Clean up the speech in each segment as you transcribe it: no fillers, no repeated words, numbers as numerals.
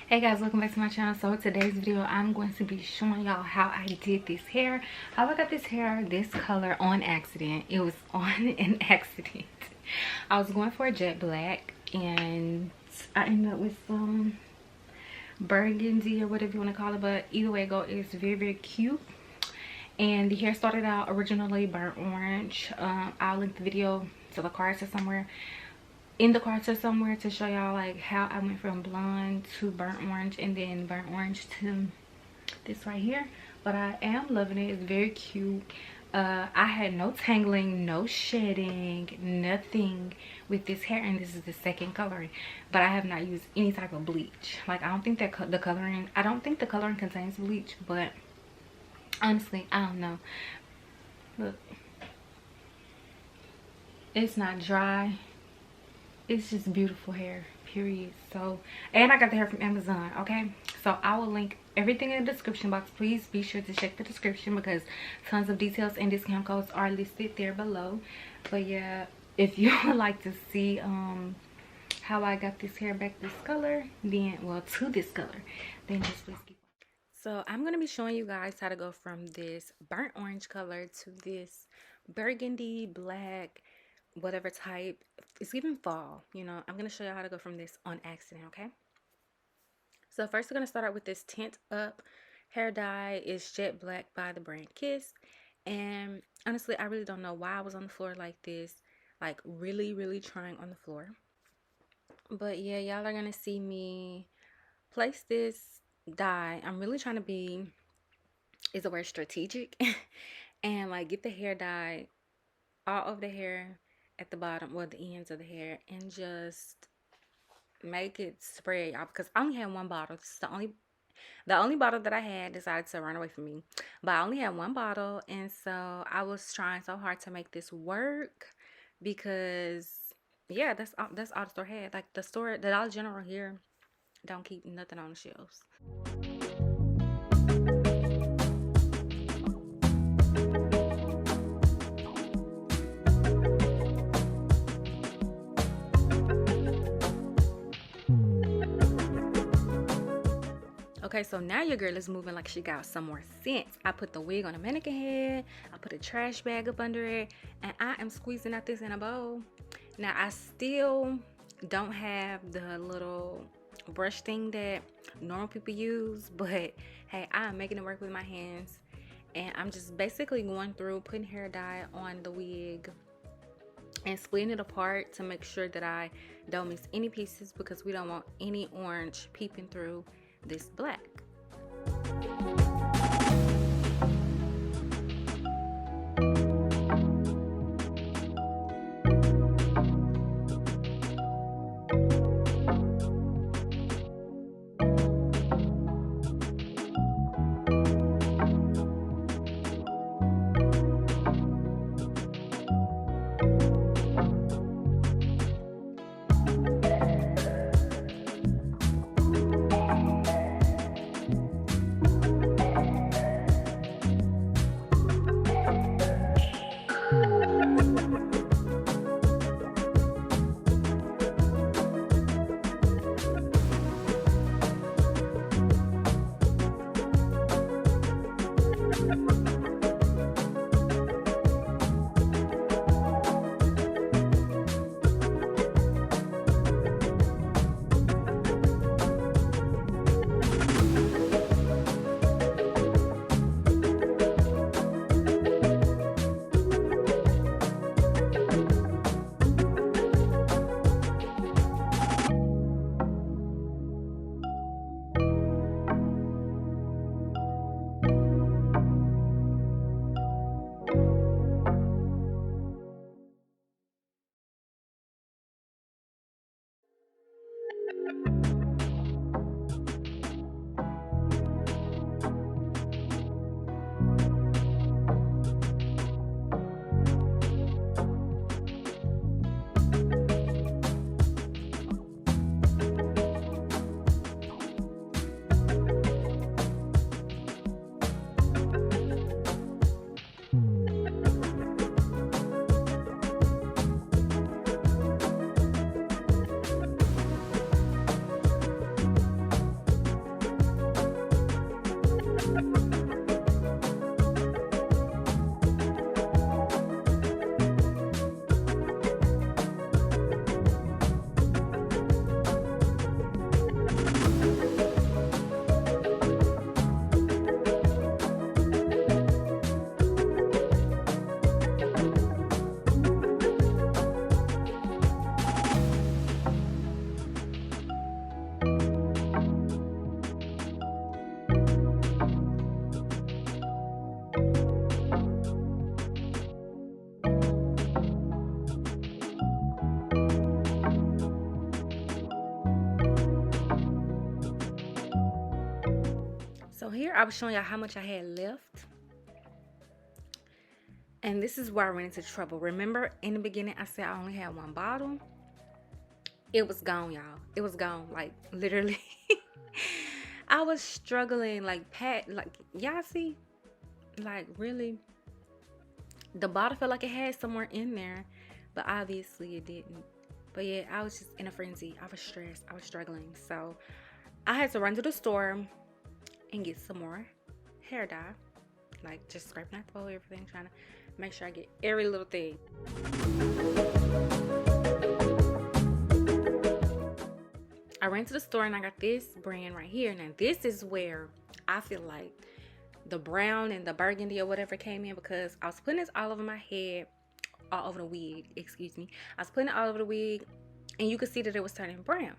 Hey guys, welcome back to my channel. So today's video I'm going to be showing y'all how I did this hair, how I got this hair this color on accident. It was on an accident. I was going for a jet black and I ended up with some burgundy or whatever you want to call it, but either way it go, it's very cute. And the hair started out originally burnt orange. I'll link the video to the cards or somewhere in the cards or somewhere to show y'all like how I went from blonde to burnt orange and then burnt orange to this right here. But I am loving it. It's very cute. I had no tangling, no shedding, nothing with this hair, and this is the second coloring. But I have not used any type of bleach. Like I don't think that I don't think the coloring contains bleach, but honestly I don't know. Look, it's not dry. It's just beautiful hair, period. So, and I got the hair from Amazon. Okay, so I will link everything in the description box. Please be sure to check the description because tons of details and discount codes are listed there below. But yeah, if you would like to see how I got this hair back this color, then well to this color, then just please keep on. So I'm going to be showing you guys how to go from this burnt orange color to this burgundy black whatever type. It's even fall, you know. I'm going to show you how to go from this on accident. Okay, so first we're going to start out with this Tint Up hair dye. It's jet black by the brand Kiss. And honestly I really don't know why I was on the floor like this, like really trying on the floor. But yeah, y'all are going to see me place this dye. I'm really trying to be, is the word strategic, and like get the hair dye all over the hair at the bottom or the ends of the hair and just make it spread, y'all, because I only had one bottle. This is the only bottle that I had decided to run away from me. But I only had one bottle, and so I was trying so hard to make this work because yeah, that's all the store had. Like the Dollar General here don't keep nothing on the shelves. Okay, so now your girl is moving like she got some more sense. I put the wig on a mannequin head. I put a trash bag up under it. And I am squeezing out this in a bowl. Now, I still don't have the little brush thing that normal people use. But, hey, I'm making it work with my hands. And I'm just basically going through, putting hair dye on the wig and splitting it apart to make sure that I don't miss any pieces because we don't want any orange peeping through this black. here I was showing y'all how much I had left. And this is where I ran into trouble. Remember in the beginning I said I only had one bottle? It was gone, y'all. It was gone. Like literally. I was struggling like y'all see? Like really? The bottle felt like it had somewhere in there, but obviously it didn't. But yeah, I was just in a frenzy. I was stressed. I was struggling. So I had to run to the store and get some more hair dye. Like just scraping out the bowl, everything, trying to make sure I get every little thing. I ran to the store and I got this brand right here. Now this is where I feel like the brown and the burgundy or whatever came in, because I was putting this all over my head, all over the wig, excuse me. I was putting it all over the wig and you could see that it was turning brown.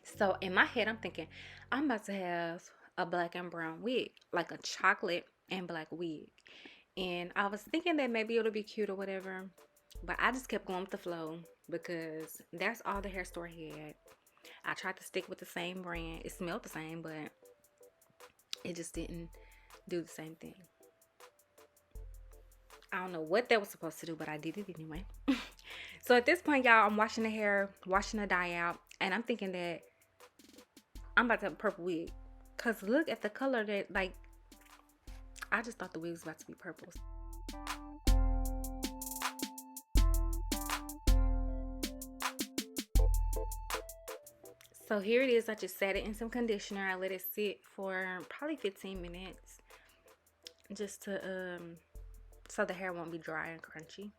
So in my head I'm thinking I'm about to have a black and brown wig, like a chocolate and black wig. And I was thinking that maybe it'll be cute or whatever, but I just kept going with the flow because that's all the hair store had. I tried to stick with the same brand. It smelled the same, but it just didn't do the same thing. I don't know what that was supposed to do, but I did it anyway. So at this point, y'all, I'm washing the hair, washing the dye out, and I'm thinking that I'm about to have a purple wig. Cause look at the color that, like, I just thought the wig was about to be purple. So here it is. I just set it in some conditioner. I let it sit for probably 15 minutes just to so the hair won't be dry and crunchy.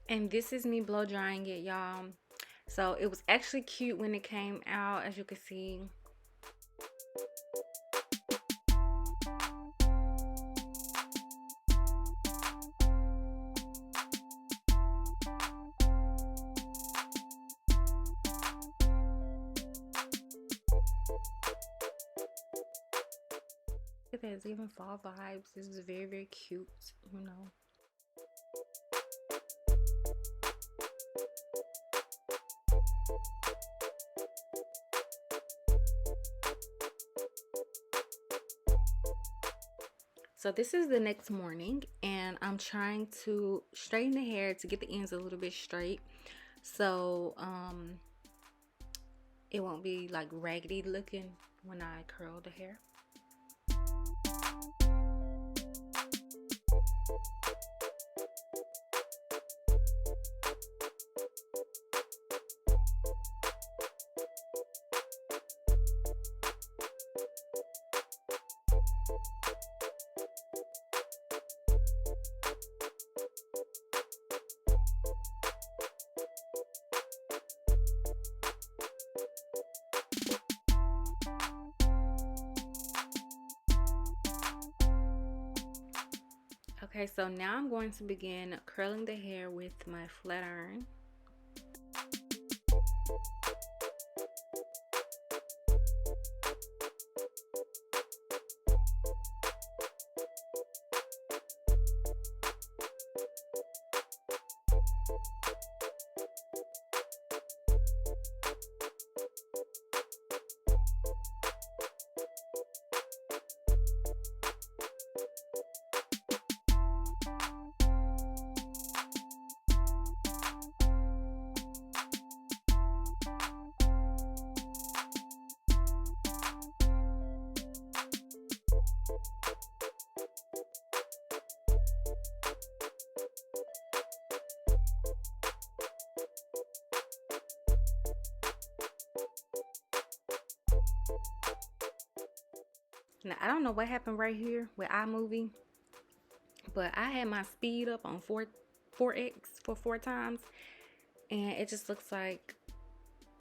And this is me blow drying it, y'all. So it was actually cute when it came out, as you can see. Look at that, it's even fall vibes. This is very, very cute, you know. So this is the next morning and I'm trying to straighten the hair to get the ends a little bit straight, so it won't be like raggedy looking when I curl the hair. Okay, so now I'm going to begin curling the hair with my flat iron. Now, I don't know what happened right here with iMovie, but I had my speed up on 4x for 4 times, and it just looks like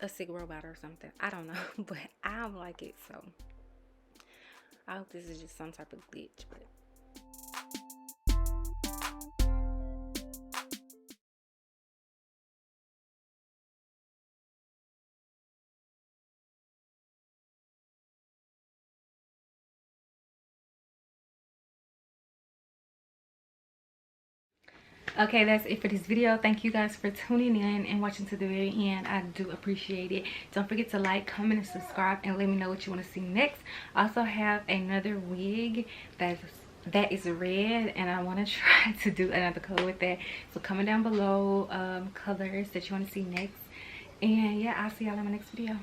a sick robot or something. I don't know, but I don't like it, so I hope this is just some type of glitch. But Okay, that's it for this video. Thank you guys for tuning in and watching to the very end. I do appreciate it. Don't forget to like, comment, and subscribe, and let me know what you want to see next. I also have another wig that is red, and I want to try to do another color with that. So comment down below colors that you want to see next. And yeah, I'll see y'all in my next video.